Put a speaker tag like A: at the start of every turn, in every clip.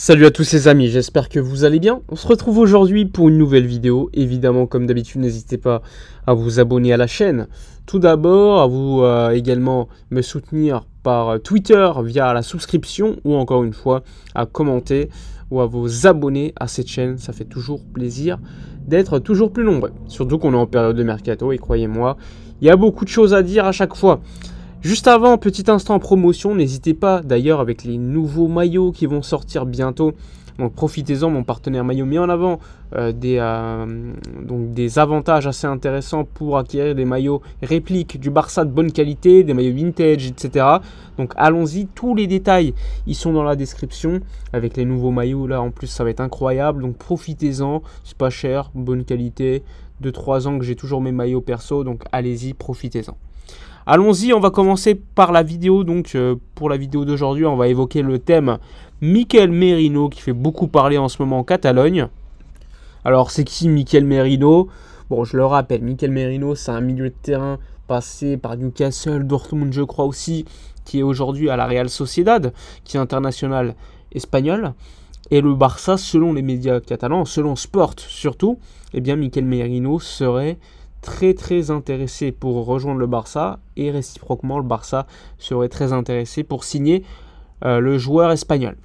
A: Salut à tous les amis, j'espère que vous allez bien. On se retrouve aujourd'hui pour une nouvelle vidéo. Évidemment, comme d'habitude, n'hésitez pas à vous abonner à la chaîne. Tout d'abord, à vous également me soutenir par Twitter via la souscription ou encore une fois à commenter ou à vous abonner à cette chaîne. Ça fait toujours plaisir d'être toujours plus nombreux. Surtout qu'on est en période de mercato et croyez-moi, il y a beaucoup de choses à dire à chaque fois. Juste avant, petit instant promotion, n'hésitez pas d'ailleurs avec les nouveaux maillots qui vont sortir bientôt. Donc profitez-en, mon partenaire maillot met en avant des avantages assez intéressants pour acquérir des maillots répliques du Barça de bonne qualité, des maillots vintage, etc. Donc allons-y, tous les détails, ils sont dans la description. Avec les nouveaux maillots là, en plus ça va être incroyable. Donc profitez-en, c'est pas cher, bonne qualité. 2-3 ans que j'ai toujours mes maillots perso, donc allez-y, profitez-en. Allons-y, on va commencer par la vidéo. Donc pour la vidéo d'aujourd'hui, on va évoquer le thème Mikel Merino qui fait beaucoup parler en ce moment en Catalogne. Alors c'est qui Mikel Merino? Bon, je le rappelle, Mikel Merino, c'est un milieu de terrain passé par Newcastle, Dortmund je crois aussi, qui est aujourd'hui à la Real Sociedad, qui est international espagnol. Et le Barça, selon les médias catalans, selon Sport surtout, eh bien Mikel Merino serait très intéressé pour rejoindre le Barça et réciproquement le Barça serait très intéressé pour signer le joueur espagnol.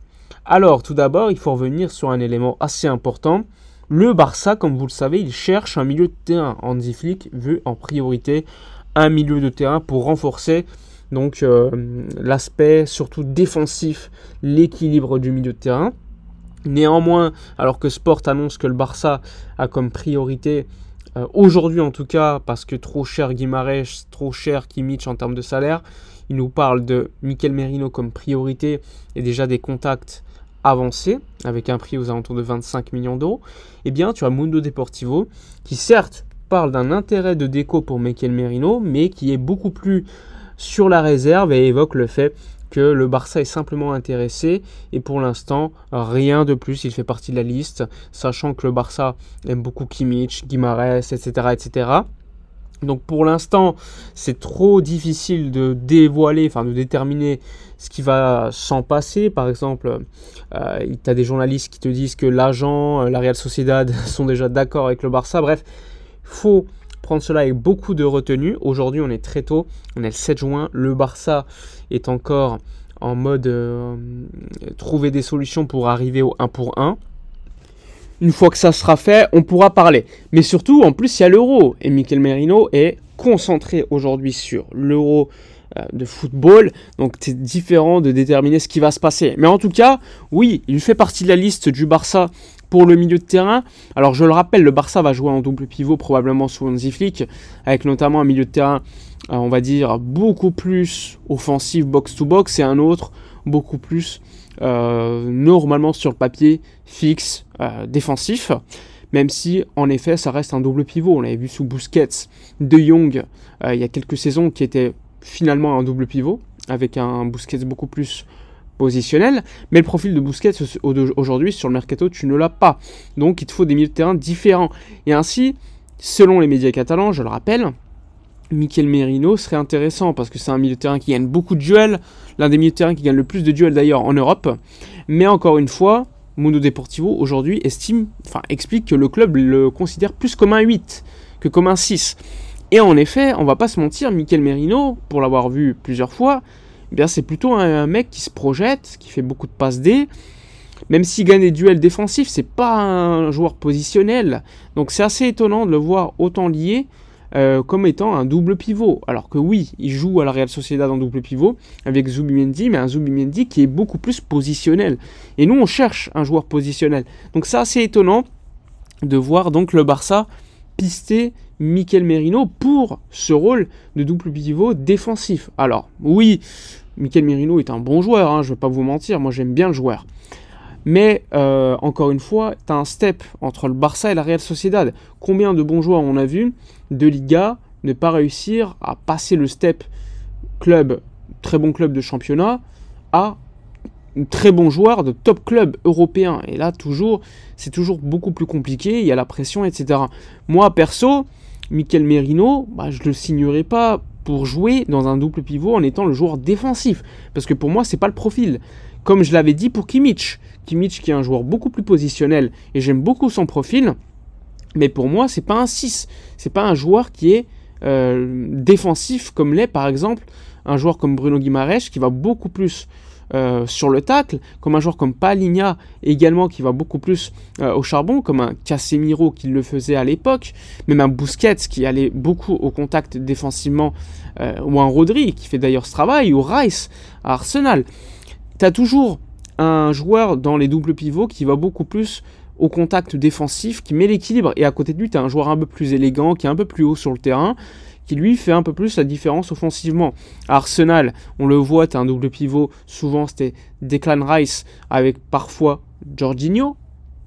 A: Alors tout d'abord il faut revenir sur un élément assez important. Le Barça, comme vous le savez, il cherche un milieu de terrain. Hansi Flick veut en priorité un milieu de terrain pour renforcer donc l'aspect surtout défensif, l'équilibre du milieu de terrain. Néanmoins, alors que Sport annonce que le Barça a comme priorité aujourd'hui en tout cas, parce que trop cher Guimarães, trop cher Kimmich en termes de salaire, il nous parle de Mikel Merino comme priorité et déjà des contacts avancés avec un prix aux alentours de 25 millions d'euros. Eh bien, tu as Mundo Deportivo qui certes parle d'un intérêt de déco pour Mikel Merino, mais qui est beaucoup plus sur la réserve et évoque le fait que le Barça est simplement intéressé et pour l'instant rien de plus, il fait partie de la liste, sachant que le Barça aime beaucoup Kimmich, Guimarães, etc. Donc pour l'instant c'est trop difficile de dévoiler, enfin de déterminer ce qui va s'en passer. Par exemple, tu as des journalistes qui te disent que l'agent, la Real Sociedad sont déjà d'accord avec le Barça. Bref, faut prendre cela avec beaucoup de retenue. Aujourd'hui, on est très tôt, on est le 7 juin. Le Barça est encore en mode trouver des solutions pour arriver au 1 pour 1. Une fois que ça sera fait, on pourra parler. Mais surtout, en plus, il y a l'Euro. Et Mikel Merino est concentré aujourd'hui sur l'Euro de football. Donc, c'est différent de déterminer ce qui va se passer. Mais en tout cas, oui, il fait partie de la liste du Barça pour le milieu de terrain. Alors je le rappelle, le Barça va jouer en double pivot probablement sous Hansi Flick, avec notamment un milieu de terrain, on va dire, beaucoup plus offensif box-to-box et un autre beaucoup plus normalement sur le papier fixe, défensif. Même si en effet ça reste un double pivot. On l'avait vu sous Busquets, De Jong, il y a quelques saisons qui était finalement un double pivot, avec un Busquets beaucoup plus positionnel, mais le profil de Busquets aujourd'hui sur le mercato, tu ne l'as pas. Donc il te faut des milieux de terrain différents. Et ainsi, selon les médias catalans, je le rappelle, Mikel Merino serait intéressant parce que c'est un milieu de terrain qui gagne beaucoup de duels, l'un des milieux de terrain qui gagne le plus de duels d'ailleurs en Europe. Mais encore une fois, Mundo Deportivo aujourd'hui explique que le club le considère plus comme un 8 que comme un 6. Et en effet, on va pas se mentir, Mikel Merino, pour l'avoir vu plusieurs fois, eh bien, c'est plutôt un mec qui se projette, qui fait beaucoup de passes D. Même s'il gagne des duels défensifs, c'est pas un joueur positionnel. Donc c'est assez étonnant de le voir autant lié comme étant un double pivot. Alors que oui, il joue à la Real Sociedad en double pivot avec Zubimendi, mais un Zubimendi qui est beaucoup plus positionnel. Et nous, on cherche un joueur positionnel. Donc c'est assez étonnant de voir donc le Barça pister Mikel Merino pour ce rôle de double pivot défensif. Alors oui, Mikel Merino est un bon joueur, je ne vais pas vous mentir, moi j'aime bien le joueur. Mais encore une fois, tu as un step entre le Barça et la Real Sociedad. Combien de bons joueurs on a vu de Liga ne pas réussir à passer le step club, très bon club de championnat, à très bon joueur de top club européen. Et là, c'est toujours beaucoup plus compliqué, il y a la pression, etc. Moi, perso, Mikel Merino, je ne le signerai pas pour jouer dans un double pivot en étant le joueur défensif. Parce que pour moi, c'est pas le profil. Comme je l'avais dit pour Kimmich. Kimmich qui est un joueur beaucoup plus positionnel et j'aime beaucoup son profil. Mais pour moi, c'est pas un 6. C'est pas un joueur qui est défensif comme l'est par exemple un joueur comme Bruno Guimaraes qui va beaucoup plus sur le tacle, comme un joueur comme Palhinha également qui va beaucoup plus au charbon, comme un Casemiro qui le faisait à l'époque, même un Busquets qui allait beaucoup au contact défensivement, ou un Rodri qui fait d'ailleurs ce travail, ou Rice à Arsenal. Tu as toujours un joueur dans les doubles pivots qui va beaucoup plus au contact défensif, qui met l'équilibre, et à côté de lui, tu as un joueur un peu plus élégant, qui est un peu plus haut sur le terrain, qui lui fait un peu plus la différence offensivement. À Arsenal, on le voit, tu as un double pivot, souvent c'était Declan Rice avec parfois Jorginho,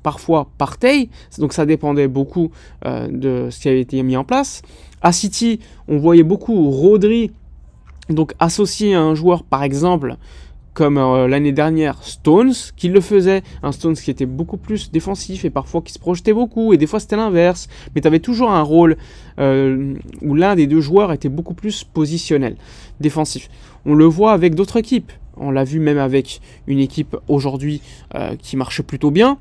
A: parfois Partey, donc ça dépendait beaucoup de ce qui avait été mis en place. À City, on voyait beaucoup Rodri, donc associé à un joueur par exemple comme l'année dernière Stones, qui le faisait, un Stones qui était beaucoup plus défensif et parfois qui se projetait beaucoup, et des fois c'était l'inverse, mais tu avais toujours un rôle où l'un des deux joueurs était beaucoup plus positionnel, défensif. On le voit avec d'autres équipes, on l'a vu même avec une équipe aujourd'hui qui marche plutôt bien,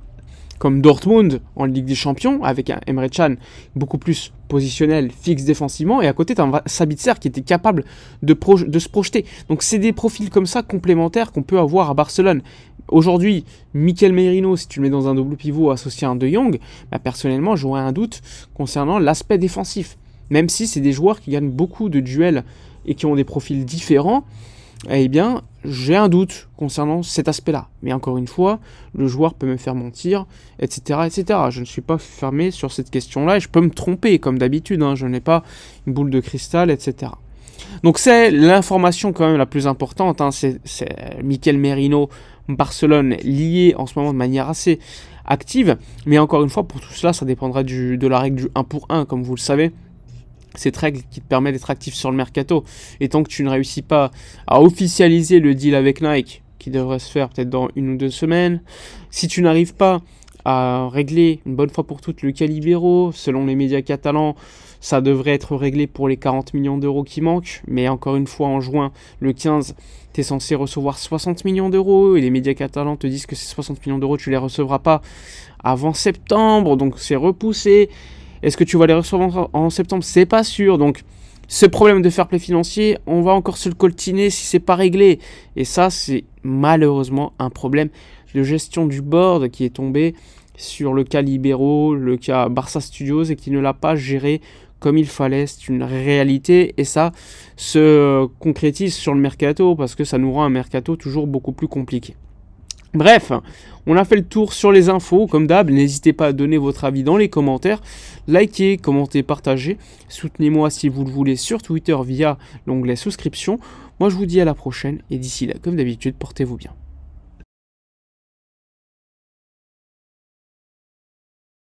A: comme Dortmund en Ligue des Champions, avec un Emre Can beaucoup plus positionnel, fixe défensivement, et à côté, tu as un Sabitzer qui était capable de se projeter. Donc c'est des profils comme ça, complémentaires, qu'on peut avoir à Barcelone. Aujourd'hui, Mikel Merino, si tu le mets dans un double pivot associé à un De Jong, bah personnellement, j'aurais un doute concernant l'aspect défensif. Même si c'est des joueurs qui gagnent beaucoup de duels et qui ont des profils différents, eh bien, j'ai un doute concernant cet aspect-là. Mais encore une fois, le joueur peut me faire mentir, etc., etc. Je ne suis pas fermé sur cette question-là et je peux me tromper, comme d'habitude. Je n'ai pas une boule de cristal, etc. Donc c'est l'information quand même la plus importante. C'est Mikel Merino, Barcelone, lié en ce moment de manière assez active. Mais encore une fois, pour tout cela, ça dépendra de la règle du 1 pour 1, comme vous le savez. Cette règle qui te permet d'être actif sur le mercato. Et tant que tu ne réussis pas à officialiser le deal avec Nike, qui devrait se faire peut-être dans 1 ou 2 semaines, si tu n'arrives pas à régler une bonne fois pour toutes le cas libéraux, selon les médias catalans, ça devrait être réglé pour les 40 millions d'euros qui manquent. Mais encore une fois, en juin, le 15, tu es censé recevoir 60 millions d'euros. Et les médias catalans te disent que ces 60 millions d'euros, tu ne les recevras pas avant septembre. Donc c'est repoussé. Est-ce que tu vas les recevoir en septembre? C'est pas sûr. Donc, ce problème de fair play financier, on va encore se le coltiner si c'est pas réglé. Et ça, c'est malheureusement un problème de gestion du board qui est tombé sur le cas Libéraux, le cas Barça Studios et qui ne l'a pas géré comme il fallait. C'est une réalité et ça se concrétise sur le mercato parce que ça nous rend un mercato toujours beaucoup plus compliqué. Bref, on a fait le tour sur les infos, comme d'hab, n'hésitez pas à donner votre avis dans les commentaires, likez, commentez, partagez, soutenez-moi si vous le voulez sur Twitter via l'onglet souscription. Moi je vous dis à la prochaine et d'ici là, comme d'habitude, portez-vous bien.